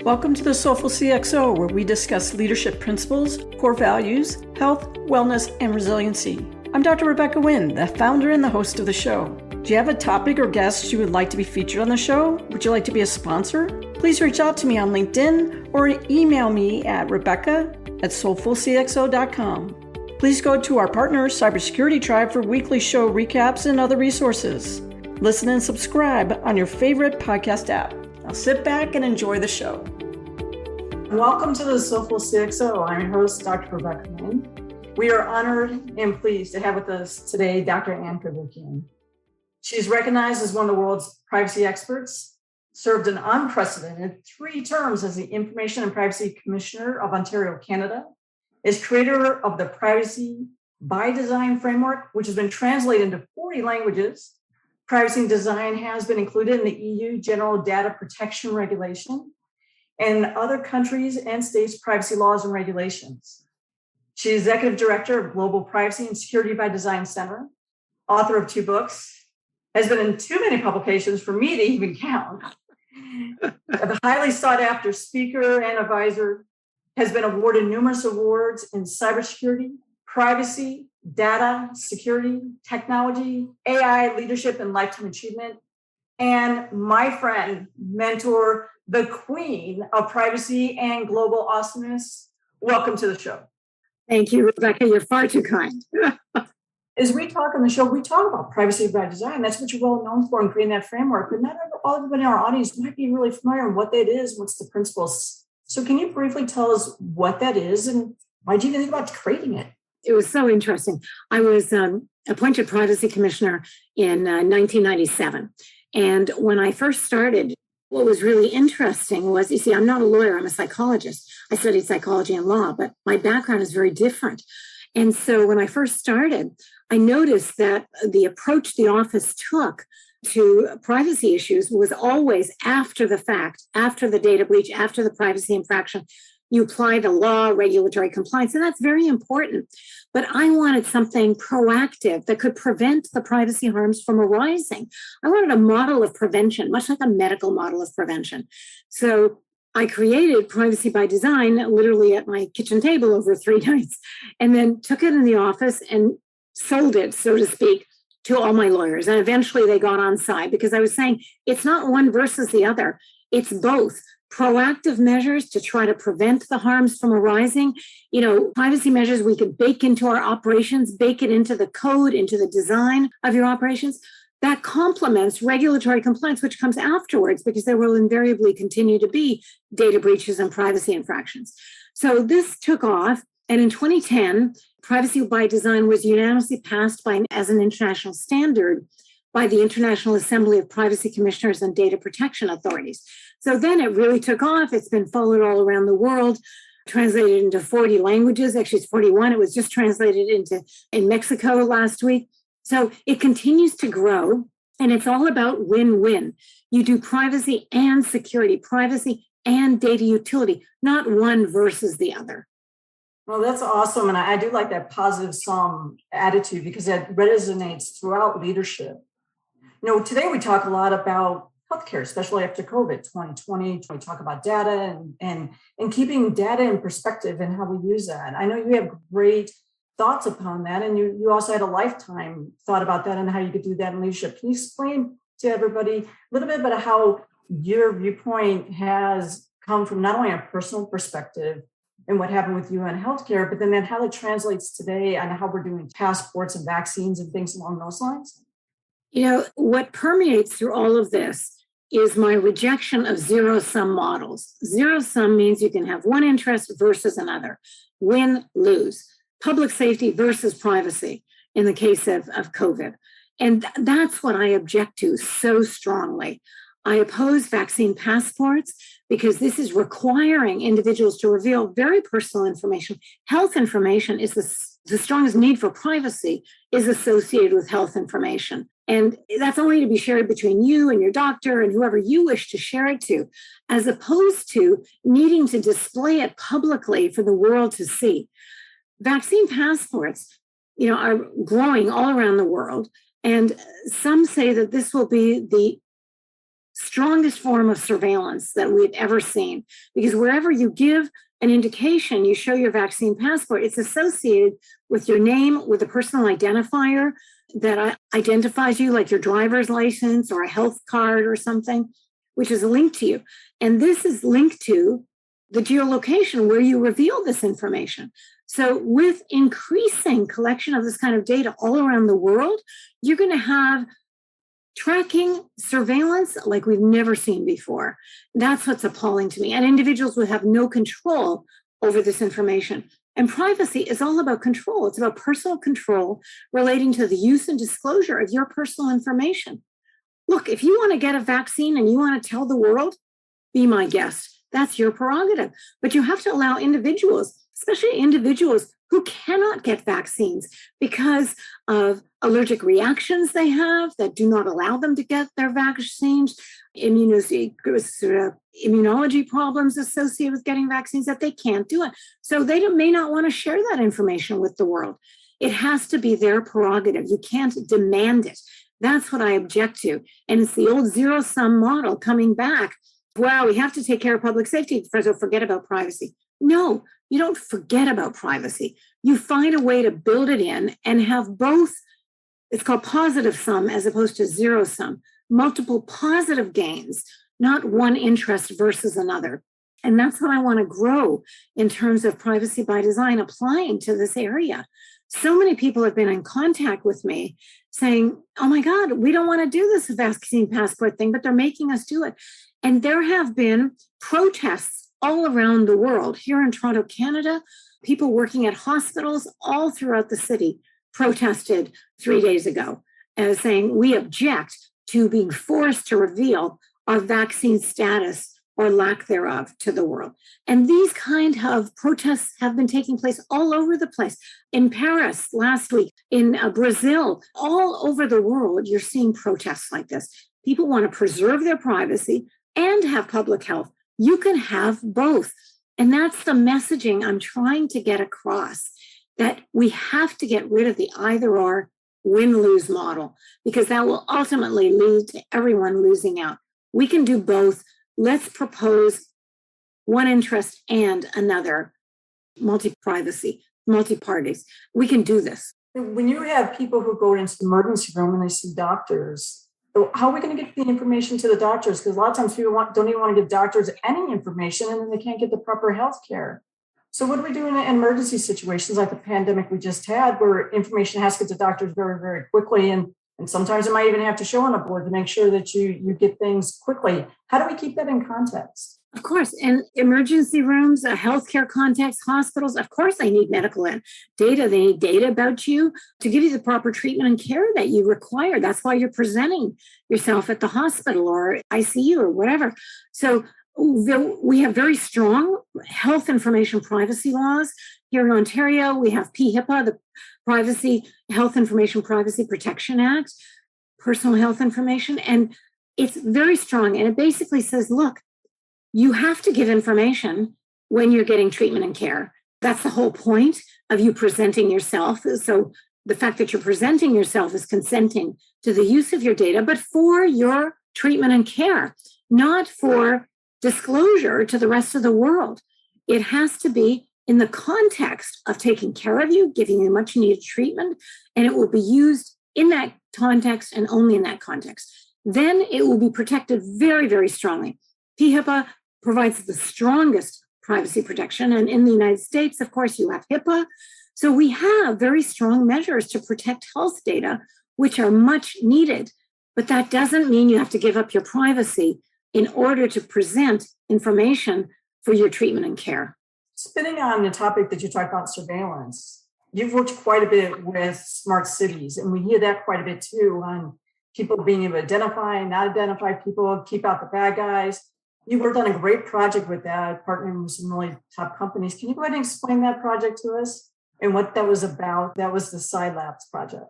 Welcome to the Soulful CXO, where we discuss leadership principles, core values, health, wellness, and resiliency. I'm Dr. Rebecca Wynn, the founder and the host of the show. Do you have a topic or guest you would like to be featured on the show? Would you like to be a sponsor? Please reach out to me on LinkedIn or email me at rebecca@soulfulcxo.com. Please go to our partner, Cybersecurity Tribe, for weekly show recaps and other resources. Listen and subscribe on your favorite podcast app. Now sit back and enjoy the show. Welcome to the Soulful CXO. I'm your host, Dr. Rebecca Wynn. We are honored and pleased to have with us today Dr. Ann Cavoukian. She's recognized as one of the world's privacy experts, served an unprecedented 3 terms as the Information and Privacy Commissioner of Ontario, Canada, is creator of the Privacy by Design framework, which has been translated into 40 languages. Privacy and design has been included in the EU General Data Protection Regulation and other countries' and states' privacy laws and regulations. She is Executive Director of Global Privacy and Security by Design Center, author of 2 books, has been in too many publications for me to even count, a highly sought after speaker and advisor, has been awarded numerous awards in cybersecurity, privacy, data, security, technology, AI, leadership, and lifetime achievement. And my friend, mentor, the queen of privacy and global awesomeness. Welcome to the show. Thank you, Rebecca. You're far too kind. As we talk on the show, we talk about privacy by design. That's what you're well known for in creating that framework. But not everybody in our audience might be really familiar with what that is, what's the principles. So can you briefly tell us what that is and why did you think about creating it? It was so interesting. I was appointed Privacy Commissioner in 1997. And when I first started, what was really interesting was, you see, I'm not a lawyer, I'm a psychologist. I studied psychology and law, but my background is very different. And so when I first started, I noticed that the approach the office took to privacy issues was always after the fact, after the data breach, after the privacy infraction. You apply the law, regulatory compliance, and that's very important. But I wanted something proactive that could prevent the privacy harms from arising. I wanted a model of prevention, much like a medical model of prevention. So I created Privacy by Design literally at my kitchen table over 3 nights, and then took it in the office and sold it, so to speak, to all my lawyers. And eventually they got on side because I was saying it's not one versus the other. It's both. Proactive measures to try to prevent the harms from arising. Privacy measures we could bake into our operations, bake it into the code, into the design of your operations. That complements regulatory compliance, which comes afterwards because there will invariably continue to be data breaches and privacy infractions. So this took off. And in 2010, Privacy by Design was unanimously passed as an international standard by the International Assembly of Privacy Commissioners and Data Protection Authorities. So then it really took off. It's been followed all around the world, translated into 40 languages. Actually, it's 41. It was just translated in Mexico last week. So it continues to grow, and it's all about win-win. You do privacy and security, privacy and data utility, not one versus the other. Well, that's awesome. And I do like that positive sum attitude because that resonates throughout leadership. Today we talk a lot about healthcare, especially after COVID 2020. We talk about data and keeping data in perspective and how we use that. I know you have great thoughts upon that, and you also had a lifetime thought about that and how you could do that in leadership. Can you explain to everybody a little bit about how your viewpoint has come from not only a personal perspective and what happened with you in healthcare, but then how it translates today and how we're doing passports and vaccines and things along those lines? What permeates through all of this is my rejection of zero-sum models. Zero-sum means you can have one interest versus another, win, lose. Public safety versus privacy in the case of COVID. And that's what I object to so strongly. I oppose vaccine passports because this is requiring individuals to reveal very personal information. Health information is the strongest need for privacy is associated with health information. And that's only to be shared between you and your doctor and whoever you wish to share it to, as opposed to needing to display it publicly for the world to see. Vaccine passports, are growing all around the world. And some say that this will be the strongest form of surveillance that we've ever seen. Because wherever you give an indication, you show your vaccine passport, it's associated with your name, with a personal identifier that identifies you, like your driver's license or a health card or something, which is linked to you. And this is linked to the geolocation where you reveal this information. So with increasing collection of this kind of data all around the world, you're going to have tracking surveillance like we've never seen before. That's what's appalling to me. And individuals will have no control over this information. And privacy is all about control. It's about personal control relating to the use and disclosure of your personal information. Look, if you want to get a vaccine and you want to tell the world, be my guest. That's your prerogative. But you have to allow individuals, especially individuals who cannot get vaccines because of allergic reactions they have that do not allow them to get their vaccines, immunology problems associated with getting vaccines, that they can't do it. So they may not want to share that information with the world. It has to be their prerogative. You can't demand it. That's what I object to. And it's the old zero-sum model coming back. Wow, we have to take care of public safety, so forget about privacy. No, you don't forget about privacy. You find a way to build it in and have both. It's called positive sum as opposed to zero sum, multiple positive gains, not one interest versus another. And that's what I want to grow in terms of privacy by design, applying to this area. So many people have been in contact with me saying, oh my God, we don't want to do this vaccine passport thing, but they're making us do it. And there have been protests all around the world. Here in Toronto, Canada, people working at hospitals all throughout the city protested 3 days ago as saying, we object to being forced to reveal our vaccine status or lack thereof to the world. And these kind of protests have been taking place all over the place. In Paris last week, in Brazil, all over the world, you're seeing protests like this. People want to preserve their privacy and have public health. You can have both. And that's the messaging I'm trying to get across, that we have to get rid of the either or win-lose model, because that will ultimately lead to everyone losing out. We can do both. Let's propose one interest and another, multi-privacy, multi-parties. We can do this. When you have people who go into the emergency room and they see doctors, how are we going to get the information to the doctors? Because a lot of times people don't even want to give doctors any information, and then they can't get the proper health care. So what do we do in emergency situations like the pandemic we just had, where information has to get to doctors very, very quickly? And sometimes it might even have to show on a board to make sure that you get things quickly. How do we keep that in context? Of course, in emergency rooms, healthcare context, hospitals, of course, they need medical data. They need data about you to give you the proper treatment and care that you require. That's why you're presenting yourself at the hospital or ICU or whatever. So we have very strong health information privacy laws. Here in Ontario, we have PHIPA, the Privacy Health Information Privacy Protection Act, personal health information. And it's very strong. And it basically says, look, you have to give information when you're getting treatment and care. That's the whole point of you presenting yourself. So the fact that you're presenting yourself is consenting to the use of your data, but for your treatment and care, not for disclosure to the rest of the world. It has to be in the context of taking care of you, giving you much needed treatment, and it will be used in that context and only in that context. Then it will be protected very, very strongly. PHIPA provides the strongest privacy protection. And in the United States, of course, you have HIPAA. So we have very strong measures to protect health data, which are much needed. But that doesn't mean you have to give up your privacy in order to present information for your treatment and care. Spinning on the topic that you talked about, surveillance, you've worked quite a bit with smart cities, and we hear that quite a bit too, on people being able to identify and not identify people, keep out the bad guys. You worked on a great project with that, partnering with some really top companies. Can you go ahead and explain that project to us and what that was about? That was the SideLabs project.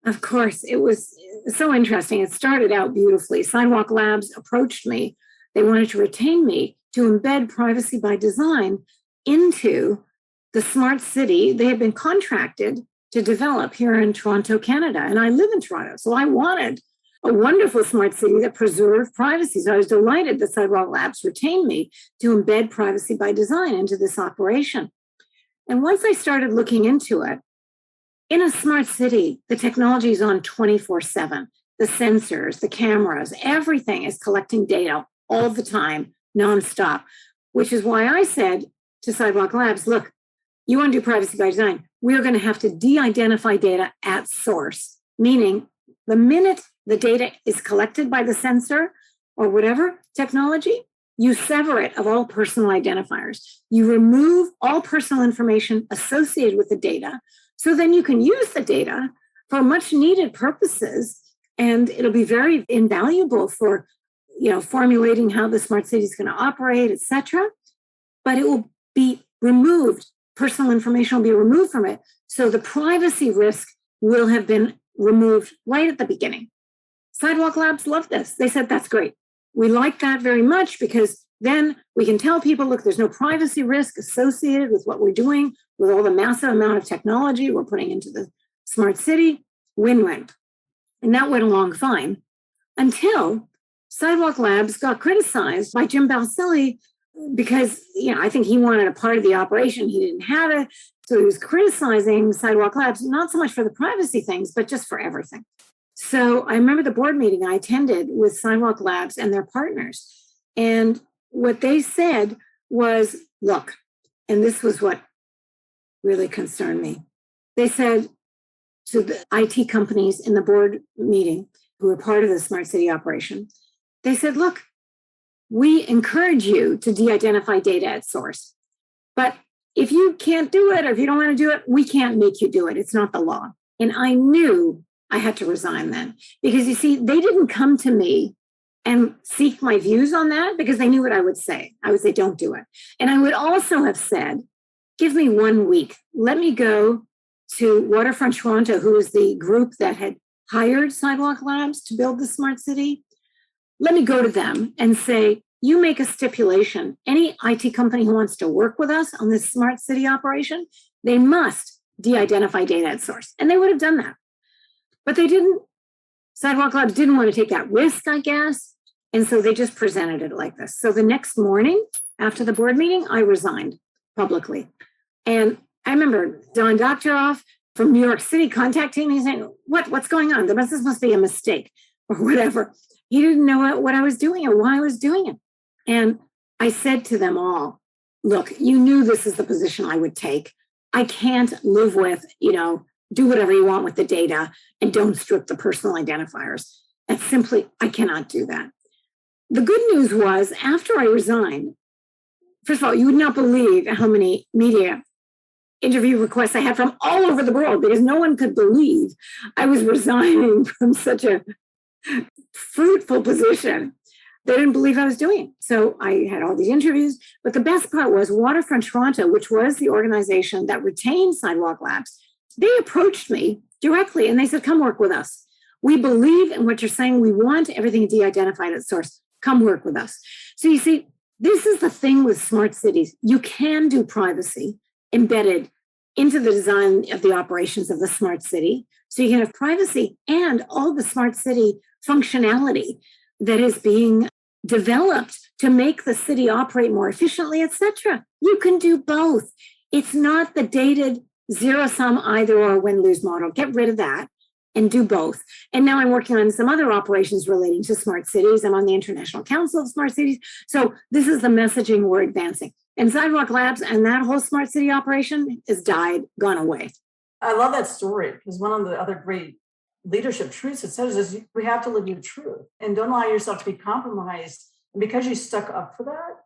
Of course, it was so interesting. It started out beautifully. Sidewalk Labs approached me. They wanted to retain me to embed privacy by design into the smart city they had been contracted to develop here in Toronto, Canada. And I live in Toronto, so I wanted a wonderful smart city that preserved privacy. So I was delighted that Sidewalk Labs retained me to embed privacy by design into this operation. And once I started looking into it, in a smart city, the technology is on 24/7. The sensors, the cameras, everything is collecting data all the time, nonstop, which is why I said to Sidewalk Labs, look, you want to do privacy by design, we're going to have to de-identify data at source, meaning the minute the data is collected by the sensor or whatever technology, you sever it of all personal identifiers. You remove all personal information associated with the data, so then you can use the data for much needed purposes, and it'll be very invaluable for, formulating how the smart city is going to operate, et cetera. But it will be removed. Personal information will be removed from it. So the privacy risk will have been removed right at the beginning. Sidewalk Labs love this. They said, that's great. We like that very much because then we can tell people, look, there's no privacy risk associated with what we're doing, with all the massive amount of technology we're putting into the smart city. Win-win. And that went along fine until Sidewalk Labs got criticized by Jim Balsillie because, I think he wanted a part of the operation. He didn't have it. So he was criticizing Sidewalk Labs, not so much for the privacy things, but just for everything. So I remember the board meeting I attended with Sidewalk Labs and their partners. And what they said was, look, and this was what really concerned me. They said to the IT companies in the board meeting who were part of the smart city operation, they said, look, we encourage you to de-identify data at source. But if you can't do it, or if you don't want to do it, we can't make you do it. It's not the law. And I knew I had to resign then because, you see, they didn't come to me and seek my views on that because they knew what I would say. I would say, don't do it. And I would also have said, give me 1 week. Let me go to Waterfront Toronto, who is the group that had hired Sidewalk Labs to build the smart city. Let me go to them and say, you make a stipulation. Any IT company who wants to work with us on this smart city operation, they must de-identify data at source. And they would have done that. But they didn't. Sidewalk Labs didn't want to take that risk, I guess. And so they just presented it like this. So the next morning after the board meeting, I resigned publicly. And I remember Don Doctoroff from New York City contacting me saying, what's going on? This must be a mistake or whatever. He didn't know what I was doing or why I was doing it. And I said to them all, look, you knew this is the position I would take. I can't live with, do whatever you want with the data and don't strip the personal identifiers. And simply, I cannot do that. The good news was after I resigned, first of all, you would not believe how many media interview requests I had from all over the world because no one could believe I was resigning from such a fruitful position. They didn't believe I was doing it. So I had all these interviews. But the best part was Waterfront Toronto, which was the organization that retained Sidewalk Labs, they approached me directly and they said, come work with us. We believe in what you're saying. We want everything de-identified at source. Come work with us. So you see, this is the thing with smart cities. You can do privacy embedded into the design of the operations of the smart city. So you can have privacy and all the smart city functionality that is being developed to make the city operate more efficiently, et cetera. You can do both. It's not the dated zero-sum either or win-lose model. Get rid of that and do both. And now I'm working on some other operations relating to smart cities. I'm on the International Council of Smart Cities. So this is the messaging we're advancing. And Sidewalk Labs and that whole smart city operation has died, gone away. I love that story because one of the other great leadership truths it says is we have to live your truth and don't allow yourself to be compromised. And because you stuck up for that,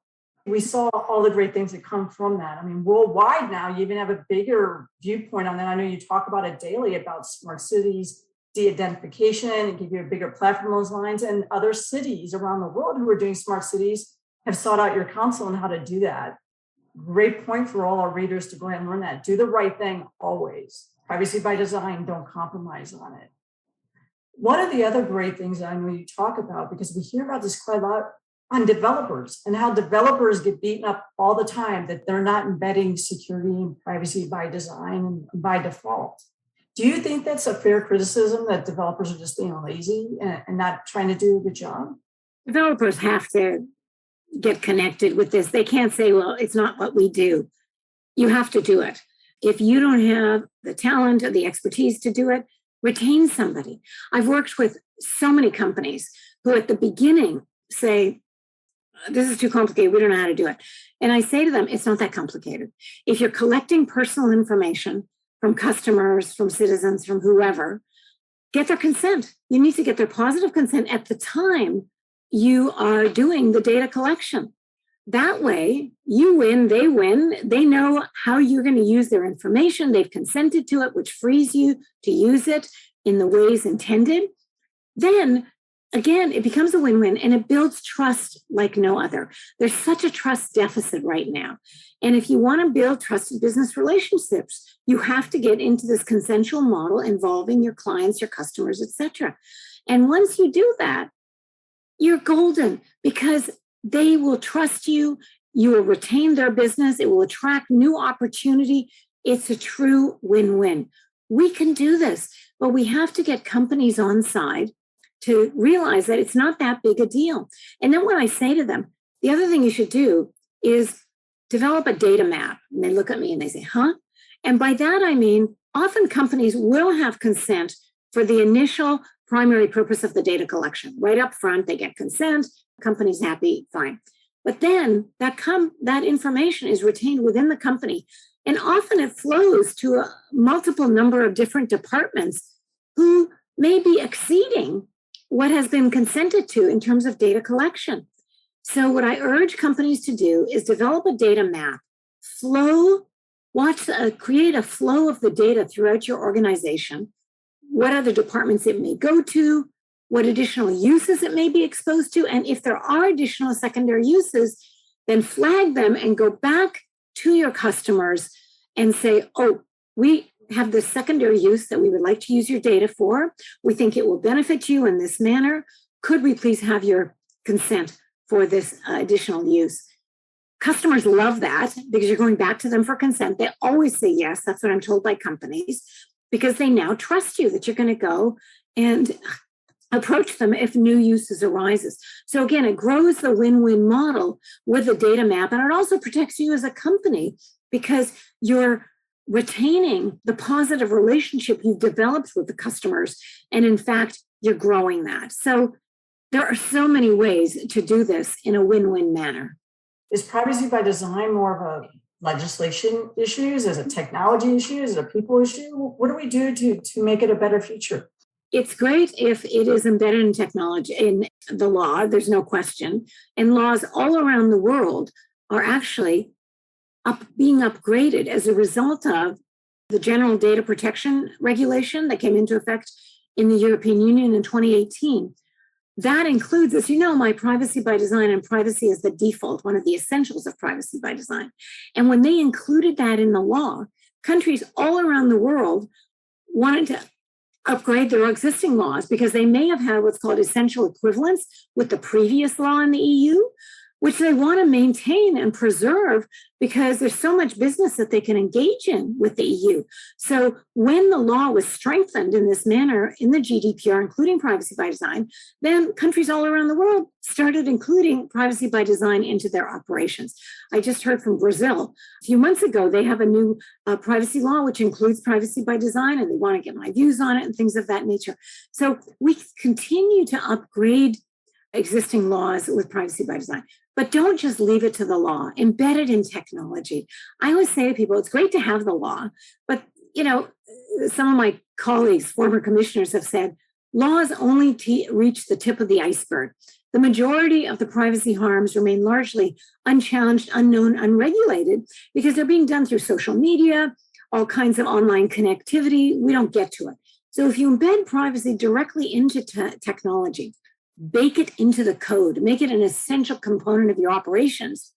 we saw all the great things that come from that. I mean, worldwide now, you even have a bigger viewpoint on that. I know you talk about it daily about smart cities, de-identification, and give you a bigger platform on those lines. And other cities around the world who are doing smart cities have sought out your counsel on how to do that. Great point for all our readers to go ahead and learn that. Do the right thing always. Privacy by design, don't compromise on it. One of the other great things that I know you talk about, because we hear about this quite a lot on developers and how developers get beaten up all the time that they're not embedding security and privacy by design and by default. Do you think that's a fair criticism that developers are just being lazy and not trying to do a good job? Developers have to get connected with this. They can't say, well, it's not what we do. You have to do it. If you don't have the talent or the expertise to do it, retain somebody. I've worked with so many companies who at the beginning say, this is too complicated. We don't know how to do it. And I say to them, it's not that complicated. If you're collecting personal information from customers, from citizens, from whoever, get their consent. You need to get their positive consent at the time you are doing the data collection. That way, you win, they win. They know how you're going to use their information. They've consented to it, which frees you to use it in the ways intended. Then, again, it becomes a win-win and it builds trust like no other. There's such a trust deficit right now. And if you want to build trusted business relationships, you have to get into this consensual model involving your clients, your customers, etc. And once you do that, you're golden because they will trust you. You will retain their business. It will attract new opportunity. It's a true win-win. We can do this, but we have to get companies on side to realize that it's not that big a deal. And then when I say to them, the other thing you should do is develop a data map. And they look at me and they say, huh? And by that, I mean, often companies will have consent for the initial primary purpose of the data collection. Right up front, they get consent, company's happy, fine. But then that information is retained within the company. And often it flows to a multiple number of different departments who may be exceeding what has been consented to in terms of data collection. So what I urge companies to do is develop a data map, create a flow of the data throughout your organization, what other departments it may go to, what additional uses it may be exposed to, and if there are additional secondary uses, then flag them and go back to your customers and say, oh, we have this secondary use that we would like to use your data for. We think it will benefit you in this manner. Could we please have your consent for this additional use? Customers love that because you're going back to them for consent. They always say yes. That's what I'm told by companies, because they now trust you that you're going to go and approach them if new uses arises. So again, it grows the win-win model with the data map, and it also protects you as a company because you're retaining the positive relationship you've developed with the customers. And in fact, you're growing that. So there are so many ways to do this in a win-win manner. Is privacy by design more of a legislation issue? Is it a technology issue? Is it a people issue? What do we do to make it a better future? It's great if it is embedded in technology, in the law, there's no question. And laws all around the world are actually being upgraded as a result of the General Data Protection Regulation that came into effect in the European Union in 2018. That includes, as you know, my privacy by design, and privacy is the default, one of the essentials of privacy by design. And when they included that in the law, countries all around the world wanted to upgrade their existing laws because they may have had what's called essential equivalence with the previous law in the EU, which they want to maintain and preserve because there's so much business that they can engage in with the EU. So when the law was strengthened in this manner in the GDPR, including privacy by design, then countries all around the world started including privacy by design into their operations. I just heard from Brazil a few months ago, they have a new privacy law which includes privacy by design, and they want to get my views on it and things of that nature. So we continue to upgrade existing laws with privacy by design. But don't just leave it to the law, embed it in technology. I always say to people, it's great to have the law, but some of my colleagues, former commissioners, have said, laws only reach the tip of the iceberg. The majority of the privacy harms remain largely unchallenged, unknown, unregulated, because they're being done through social media, all kinds of online connectivity. We don't get to it. So if you embed privacy directly into technology, bake it into the code, make it an essential component of your operations,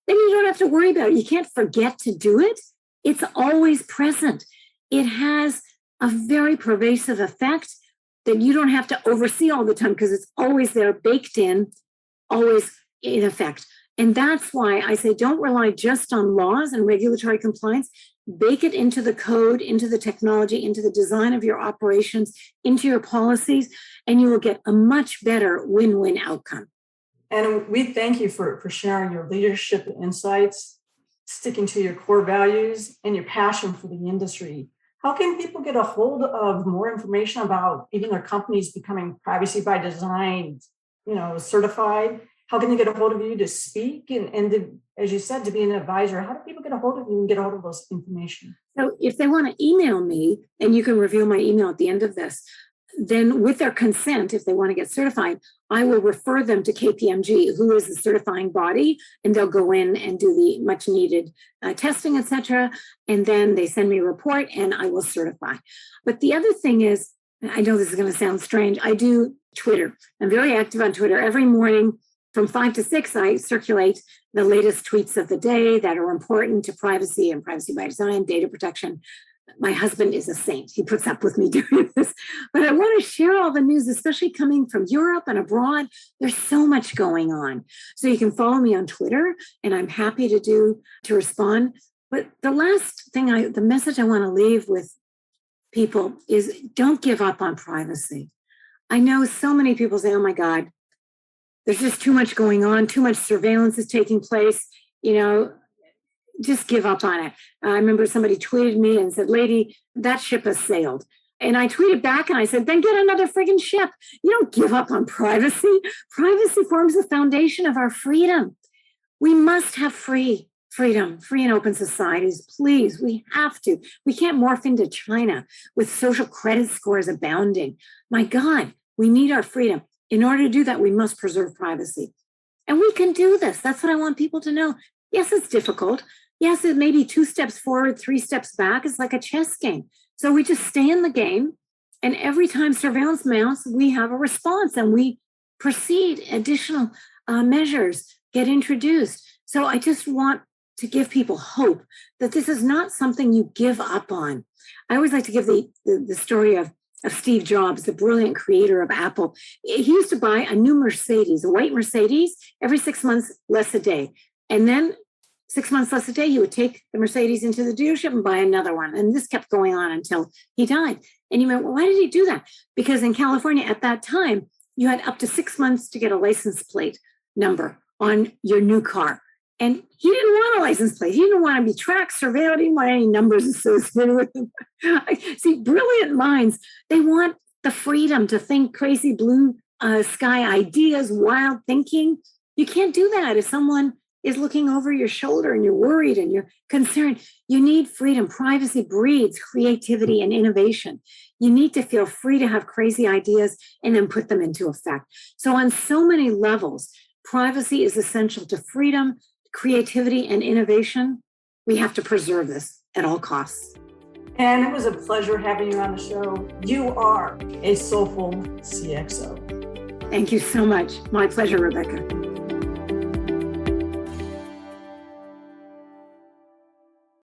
then you don't have to worry about it. You can't forget to do it. It's always present. It has a very pervasive effect that you don't have to oversee all the time because it's always there, baked in, always in effect. And that's why I say don't rely just on laws and regulatory compliance. bake it into the code, into the technology, into the design of your operations, into your policies, and you will get a much better win-win outcome. And we thank you for sharing your leadership insights, sticking to your core values, and your passion for the industry. How can people get a hold of more information about even their companies becoming privacy by design, certified? How can they get a hold of you to speak and to, as you said, to be an advisor? How do people get a hold of you and get a hold of those information? So if they want to email me, and you can reveal my email at the end of this, then with their consent, if they want to get certified, I will refer them to KPMG, who is the certifying body, and they'll go in and do the much needed testing, etc. And then they send me a report and I will certify. But the other thing is, I know this is going to sound strange, I do Twitter. I'm very active on Twitter. Every morning from 5 to 6, I circulate the latest tweets of the day that are important to privacy and privacy by design, data protection. My husband is a saint. He puts up with me doing this. But I want to share all the news, especially coming from Europe and abroad. There's so much going on. So you can follow me on Twitter, and I'm happy to respond. But the last thing, the message I want to leave with people is don't give up on privacy. I know so many people say, oh my God, there's just too much going on, too much surveillance is taking place, just give up on it. I remember somebody tweeted me and said, lady, that ship has sailed. And I tweeted back and I said, then get another friggin' ship. You don't give up on privacy. Privacy forms the foundation of our freedom. We must have freedom, free and open societies. Please, we have to. We can't morph into China with social credit scores abounding. My God, we need our freedom. In order to do that, we must preserve privacy. And we can do this. That's what I want people to know. Yes, it's difficult. Yes, it may be 2 steps forward, 3 steps back. It's like a chess game. So we just stay in the game. And every time surveillance mounts, we have a response and we proceed. Additional measures get introduced. So I just want to give people hope that this is not something you give up on. I always like to give the story of Steve Jobs, the brilliant creator of Apple. He used to buy a new Mercedes, a white Mercedes, every 6 months, less a day. And then 6 months less a day, he would take the Mercedes into the dealership and buy another one. And this kept going on until he died. And you went, well, why did he do that? Because in California at that time, you had up to 6 months to get a license plate number on your new car. And he didn't want a license plate. He didn't want to be tracked, surveilled. He didn't want any numbers associated with him. See, brilliant minds, they want the freedom to think crazy blue sky ideas, wild thinking. You can't do that if someone is looking over your shoulder and you're worried and you're concerned. You need freedom. Privacy breeds creativity and innovation. You need to feel free to have crazy ideas and then put them into effect. So on so many levels, privacy is essential to freedom, creativity, and innovation. We have to preserve this at all costs. And it was a pleasure having you on the show. You are a soulful CXO. Thank you so much. My pleasure, Rebecca.